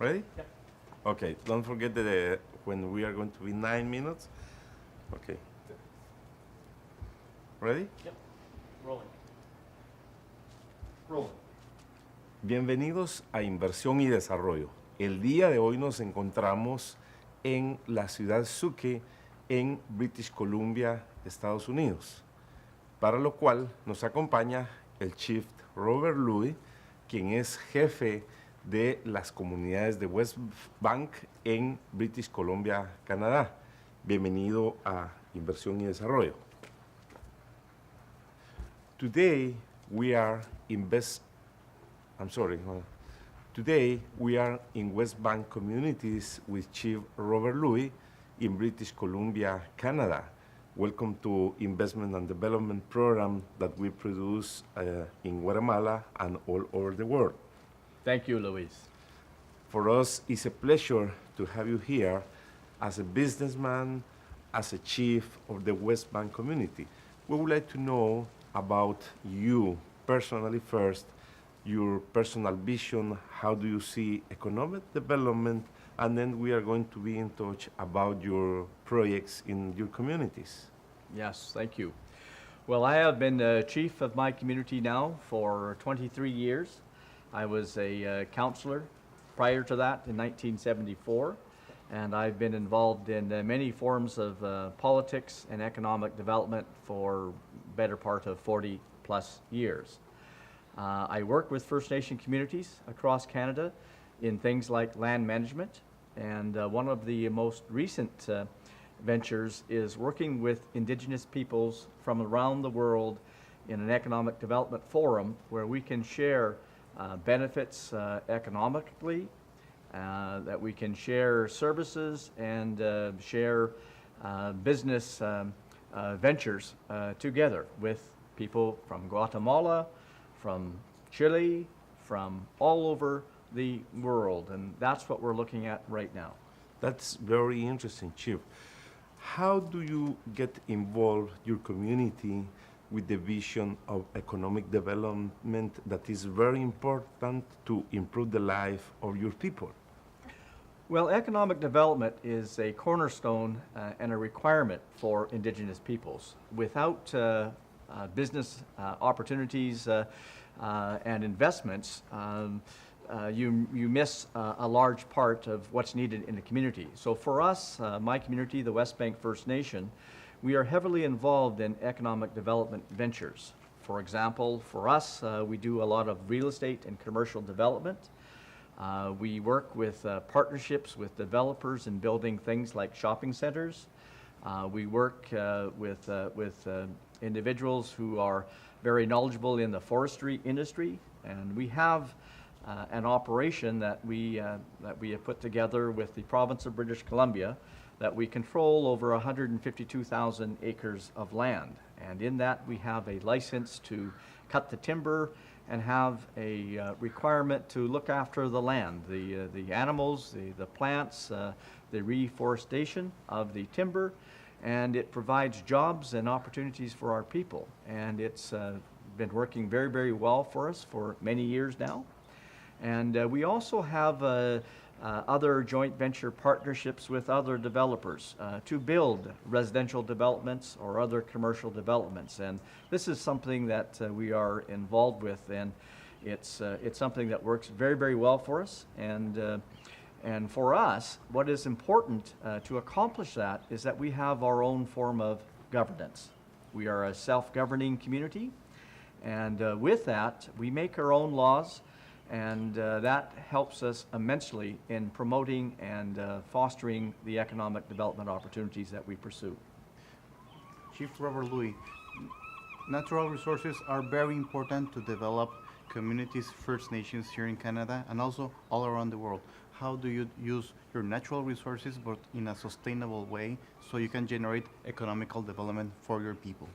Ready? Yep. Okay, don't forget that when we are going to be 9 minutes. Okay. Ready? Yep. Rolling. Rolling. Bienvenidos a Inversión y Desarrollo. El día de hoy nos encontramos en la ciudad Sucre, en British Columbia, Estados Unidos, para lo cual nos acompaña el Chief Robert Louis, quien es jefe de las comunidades de West Bank en British Columbia, Canadá. Bienvenido a Inversión y Desarrollo. Today we are Today we are in West Bank communities with Chief Robert Louis in British Columbia, Canada. Welcome to Investment and Development Program that we produce in Guatemala and all over the world. Thank you, Luis. For us, it's a pleasure to have you here as a businessman, as a chief of the West Bank community. We would like to know about you personally first, your personal vision, how do you see economic development, and then we are going to be in touch about your projects in your communities. Yes, thank you. Well, I have been the chief of my community now for 23 years. I was a counselor prior to that in 1974, and I've been involved in many forms of politics and economic development for better part of 40 plus years. I work with First Nation communities across Canada in things like land management, and one of the most recent ventures is working with Indigenous peoples from around the world in an economic development forum where we can share benefits economically, that we can share services and share business ventures together with people from Guatemala, from Chile, from all over the world, and that's what we're looking at right now. That's very interesting, Chief. How do you get involved your community with the vision of economic development that is very important to improve the life of your people? Well, economic development is a cornerstone and a requirement for Indigenous peoples. Without business opportunities and investments, you miss a large part of what's needed in the community. So for us, my community, the West Bank First Nation, we are heavily involved in economic development ventures. For example, for us, we do a lot of real estate and commercial development. We work with partnerships with developers in building things like shopping centers. We work with individuals who are very knowledgeable in the forestry industry, and we have an operation that we have put together with the province of British Columbia that we control over 152,000 acres of land. And in that we have a license to cut the timber and have a requirement to look after the land, the animals, the plants, the reforestation of the timber, and it provides jobs and opportunities for our people. And it's been working very, very well for us for many years now. And we also have other joint venture partnerships with other developers to build residential developments or other commercial developments. And this is something that we are involved with, and it's something that works very, very well for us. And for us, what is important to accomplish that is that we have our own form of governance. We are a self-governing community, and with that, we make our own laws, and that helps us immensely in promoting and fostering the economic development opportunities that we pursue. Chief Robert Louis, natural resources are very important to develop communities, First Nations here in Canada and also all around the world. How do you use your natural resources but in a sustainable way so you can generate economical development for your people?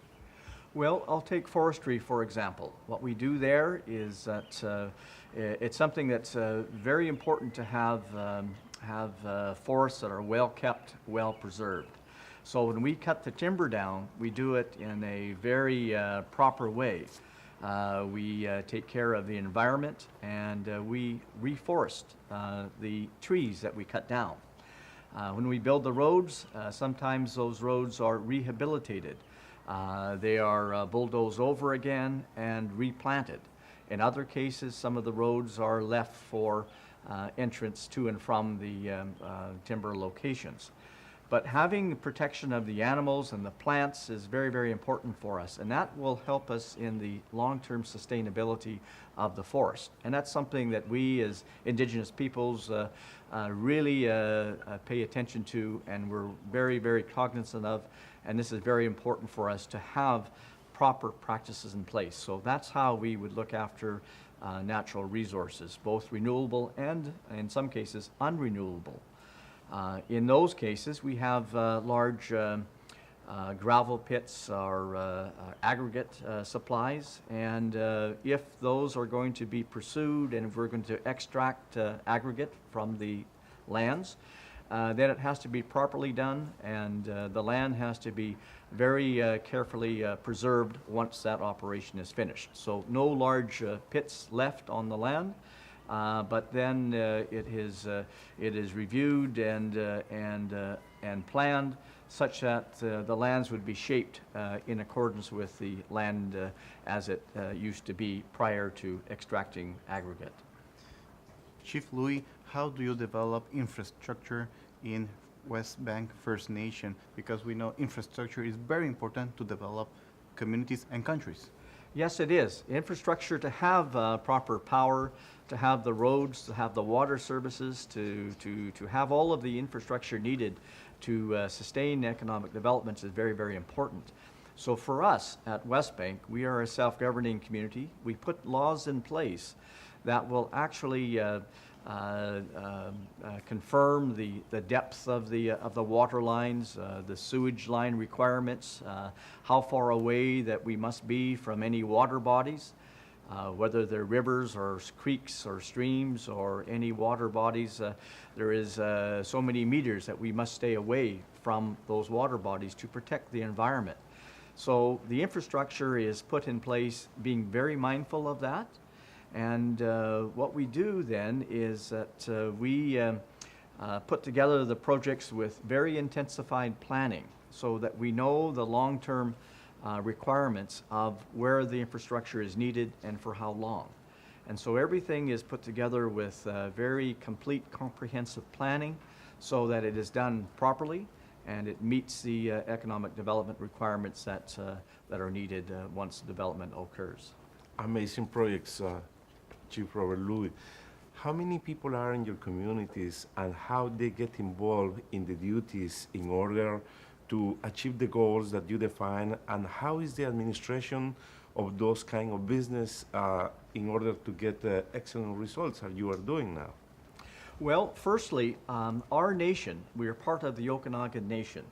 Well, I'll take forestry, for example. What we do there is that it's something that's very important to have forests that are well kept, well preserved. So when we cut the timber down, we do it in a very proper way. We take care of the environment, and we reforest the trees that we cut down. When we build the roads, sometimes those roads are rehabilitated. They are bulldozed over again and replanted. In other cases, some of the roads are left for entrance to and from the timber locations. But having protection of the animals and the plants is very, very important for us, and that will help us in the long-term sustainability of the forest. And that's something that we as indigenous peoples really pay attention to, and we're very, very cognizant of, and this is very important for us to have proper practices in place. So that's how we would look after natural resources, both renewable and, in some cases, unrenewable. In those cases, we have large gravel pits or aggregate supplies, and if those are going to be pursued and if we're going to extract aggregate from the lands, then it has to be properly done, and the land has to be very carefully preserved once that operation is finished. So no large pits left on the land. But then it is reviewed and planned such that the lands would be shaped in accordance with the land as it used to be prior to extracting aggregate. Chief Louis, how do you develop infrastructure in West Bank First Nation? Because we know infrastructure is very important to develop communities and countries. Yes, it is. Infrastructure to have proper power, to have the roads, to have the water services, to have all of the infrastructure needed to sustain economic development is very, very important. So for us at West Bank, we are a self-governing community. We put laws in place that will actually confirm the depth of the water lines, the sewage line requirements, how far away that we must be from any water bodies, whether they're rivers or creeks or streams or any water bodies. There is so many meters that we must stay away from those water bodies to protect the environment. So the infrastructure is put in place being very mindful of that. And what we do then is that we put together the projects with very intensified planning so that we know the long-term requirements of where the infrastructure is needed and for how long. And so everything is put together with very complete comprehensive planning so that it is done properly and it meets the economic development requirements that are needed once development occurs. Amazing projects, Chief Robert Louis. How many people are in your communities and how they get involved in the duties in order to achieve the goals that you define, and how is the administration of those kind of business in order to get the excellent results that you are doing now? Well, firstly, our nation, we are part of the Okanagan Nation.